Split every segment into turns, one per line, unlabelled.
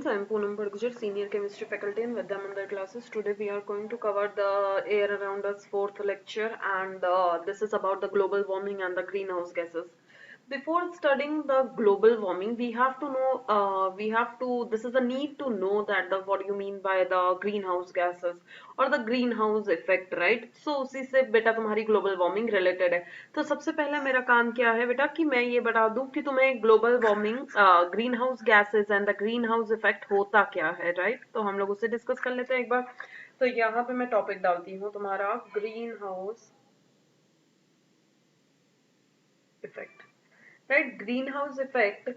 students, I am Poonam Bhargujar, Senior Chemistry Faculty in Vidya Mandal classes. Today we are going to cover the air around us fourth lecture, and this is about the global warming and the greenhouse gases. Before studying the global warming, we have to know, this is a need to know that what do you mean by the greenhouse gases or the greenhouse effect, right? So उसी से बेटा तुम्हारी global warming related है. तो सबसे पहले मेरा काम क्या है बेटा कि मैं ये बता दूं कि तुम्हें global warming green house gases and the green house effect होता क्या है, राइट? तो हम लोग उसे डिस्कस कर लेते हैं एक बार. तो यहाँ पे मैं टॉपिक डालती हूँ तुम्हारा green house effect, right? Green house effect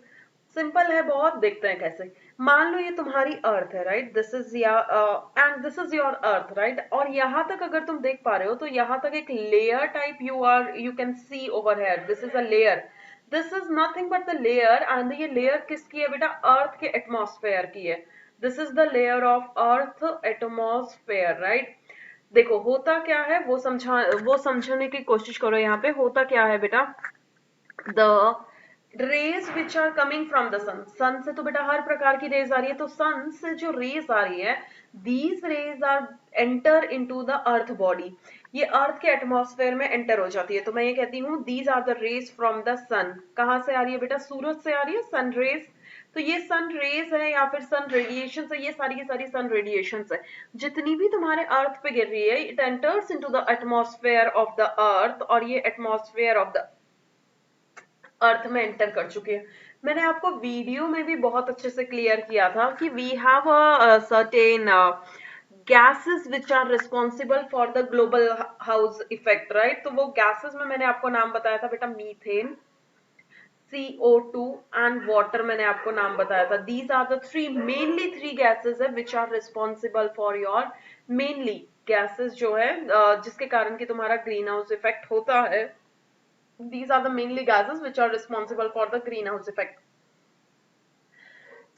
simple है बहुत, देखते हैं कैसे. मान लो ये तुम्हारी अर्थ है, right? This is and this is your earth, right? और यहाँ तक अगर तुम देख पा रहे हो तो यहाँ तक एक layer type you can see over here. This is a layer. This is nothing but the layer, and ये लेयर किसकी है बेटा? अर्थ के एटमॉस्फेयर की है. This is the layer of earth atmosphere, right? देखो होता क्या है वो समझने की कोशिश करो. यहाँ पे होता क्या है बेटा? The rays which are coming from the sun. Sun से तो बेटा हर प्रकार की रेज आ रही है, तो सन से जो रेज आ रही है, these rays are enter into the earth body. ये अर्थ के एटमॉस्फेयर में एंटर हो जाती है. तो मैं ये कहती हूँ these are the rays from the sun. कहाँ से आ रही है बेटा? सूरज से आ रही है, सन रेज. तो ये सन रेज है या फिर सन रेडिएशन है, ये सारी की सारी सन रेडिएशन है. जितनी भी तुम्हारे अर्थ पे गिर रही है, it enters into the atmosphere of the earth, और ये एटमॉस्फेयर ऑफ द अर्थ में एंटर कर चुकी है. मैंने आपको वीडियो में भी बहुत अच्छे से क्लियर किया था कि we have a certain gases which are responsible for the global house effect, right? तो वो gases में मैंने आपको नाम बताया था बेटा, मीथेन, CO2 and water मैंने आपको नाम बताया था. These are the mainly three gases है which are responsible for your mainly gases जो है जिसके कारण कि तुम्हारा ग्रीन हाउस इफेक्ट होता है. These are the mainly gases which are responsible for the greenhouse effect.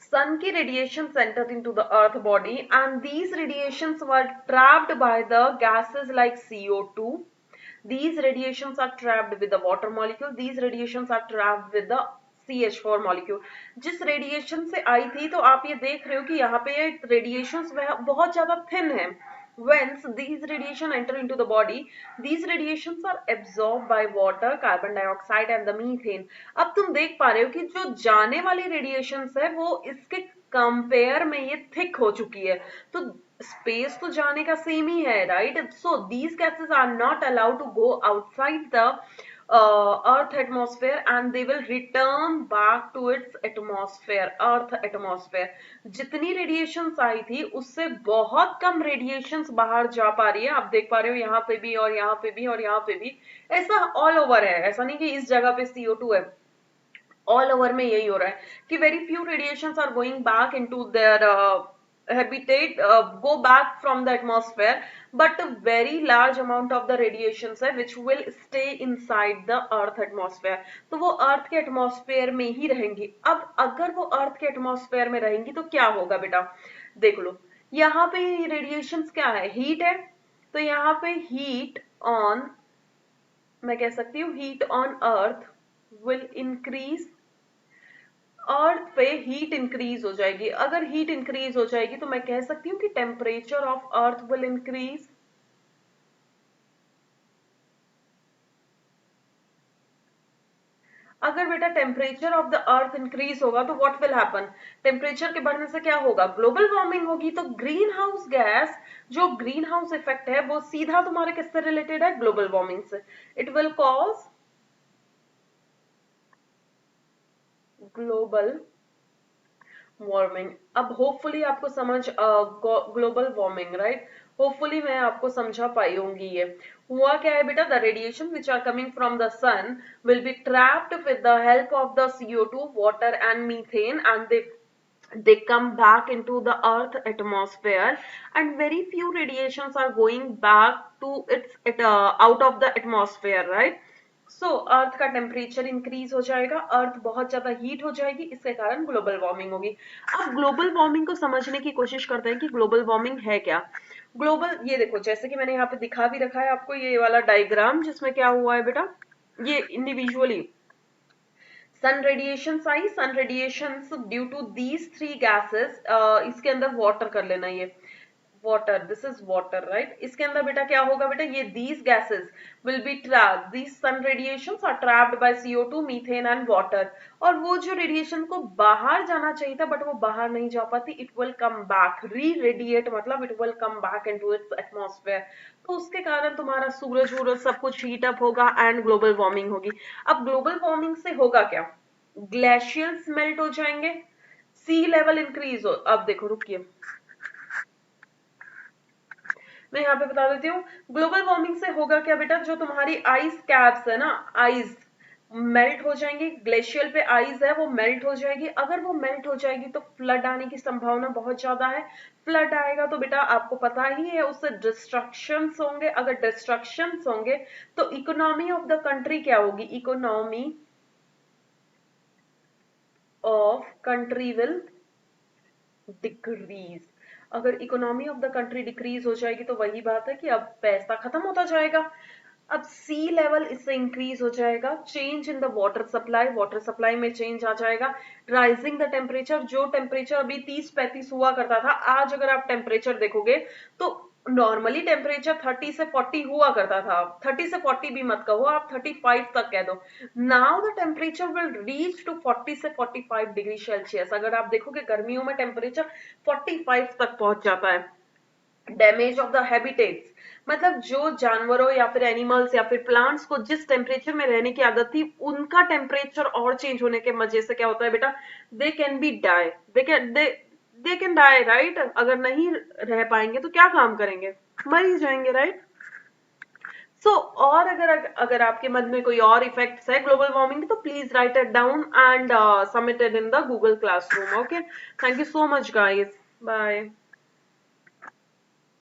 Sun की radiations entered into the earth body, and these radiations were trapped by the gases like CO2. These radiations are trapped with the water molecule. These radiations are trapped with the CH4 molecule. जिस radiation से आई थी, तो आप ये देख रहे हो कि यहाँ पे ये रेडिएशंस बहुत ज्यादा थिन है. Whence these radiation enter into the body, these radiations are absorbed by water, carbon dioxide and the methane. अब तुम देख पा रहे हो कि जो जाने वाली रेडिएशंस है वो इसके कंपेयर में ये थिक हो चुकी है. तो स्पेस तो जाने का सेम ही है, right? So these gases are not allowed to go outside the earth atmosphere, and they will return back to its atmosphere, earth atmosphere. जितनी रेडिएशंस आई थी उससे बहुत कम रेडिएशंस बाहर जा पा रही है. आप देख पा रहे हो यहाँ पे भी और यहाँ पे भी और यहाँ पे भी. ऐसा ऑल ओवर है, ऐसा नहीं कि इस जगह पे CO2 है. ऑल ओवर में यही हो रहा है कि very few radiations are going back into their habitat, go back from the atmosphere, but a very large amount of the radiations है which will stay inside the earth atmosphere. तो वो अर्थ के एटमॉस्फेयर में ही रहेंगी. अब अगर वो अर्थ के एटमॉस्फेयर में रहेंगी तो क्या होगा बेटा? देख लो, यहाँ पे रेडिएशंस क्या है? हीट है. तो यहाँ पे हीट ऑन, मैं कह सकती हूँ heat on earth will increase. Earth पे हीट इंक्रीज हो जाएगी. अगर हीट इंक्रीज हो जाएगी तो मैं कह सकती हूँ कि temperature of earth will increase. अगर बेटा temperature of the earth increase होगा तो व्हाट विल हैपन? टेम्परेचर के बढ़ने से क्या होगा? ग्लोबल वार्मिंग होगी. तो ग्रीन हाउस गैस, जो ग्रीन हाउस इफेक्ट है, वो सीधा तुम्हारे किससे रिलेटेड है? ग्लोबल वार्मिंग से. It will cause global warming. अब होपफुली आपको समझ ग्लोबल वार्मिंग, राइट? होपफुली मैं आपको समझा पाई होंगी. ये हुआ क्या है बेटा? The radiation which are coming from the sun will be trapped with the help of the CO2, water and methane, and they come back into the earth atmosphere, and very few radiations are going back to out of the atmosphere, right? सो अर्थ का temperature increase हो जाएगा, अर्थ बहुत ज्यादा heat हो जाएगी, इसके कारण global warming होगी. अब ग्लोबल वार्मिंग को समझने की कोशिश करते हैं कि ग्लोबल वार्मिंग है क्या. ग्लोबल, ये देखो जैसे कि मैंने यहाँ पे दिखा भी रखा है आपको ये वाला डायग्राम, जिसमें क्या हुआ है बेटा, ये इंडिविजुअली सन रेडिएशंस आई, sun radiations due to these three gases, इसके अंदर वाटर कर लेना, ये water, this is water right. इसके अंदर बेटा क्या होगा बेटा, ये these gases will be trapped, these sun radiations are trapped by CO2, methane and water. और वो जो रेडिएशन को बाहर जाना चाहिए था बट वो बाहर नहीं जा पाती, इट विल कम बैक, री रेडिएट मतलब it will come back into its atmosphere. तो उसके कारण तुम्हारा सूरज वूरज सब कुछ हीट अप होगा एंड ग्लोबल वार्मिंग होगी। अब ग्लोबल वार्मिंग से होगा क्या, ग्लेशियर्स मेल्ट हो जाएंगे, सी लेवल इंक्रीज हो। अब देखो रुकिए, मैं यहाँ पे बता देती हूँ, ग्लोबल वार्मिंग से होगा क्या बेटा, जो तुम्हारी आइस कैप्स है ना, आइस मेल्ट हो जाएंगी, ग्लेशियर पे आइस है वो मेल्ट हो जाएगी। अगर वो मेल्ट हो जाएगी तो फ्लड आने की संभावना बहुत ज्यादा है। फ्लड आएगा तो बेटा आपको पता ही है उससे डिस्ट्रक्शंस होंगे, अगर डिस्ट्रक्शंस होंगे तो इकोनॉमी ऑफ द कंट्री क्या होगी, economy of country will decrease. अगर economy of the country decrease हो जाएगी तो वही बात है कि अब पैसा खत्म होता जाएगा। अब सी लेवल इससे इंक्रीज हो जाएगा, change in the water supply में चेंज आ जाएगा, राइजिंग द टेम्परेचर, जो टेम्परेचर अभी 30-35 हुआ करता था, आज अगर आप टेम्परेचर देखोगे तो नॉर्मली टेम्परेचर 30 से 40 हुआ करता था, 30 से 40 भी मत कहो, आप 35 तक कह दो। Now the temperature will reach to 40 से 45 डिग्री सेल्सियस। अगर आप देखोगे गर्मियों में टेम्परेचर 45 तक पहुंच जाता है। डैमेज ऑफ द हैबिटेट्स, मतलब जो जानवरों या फिर एनिमल्स या फिर प्लांट्स को जिस टेम्परेचर में रहने की आदत थी उनका टेम्परेचर और चेंज होने के वजह से क्या होता है बेटा, they can be die, they can die right. अगर नहीं रह पाएंगे तो क्या काम करेंगे, मर ही जाएंगे राइट। सो और अगर आपके मन में कोई और इफेक्ट्स है ग्लोबल वार्मिंग तो please write it down and submit it in the Google classroom. Okay, thank you so much guys, bye.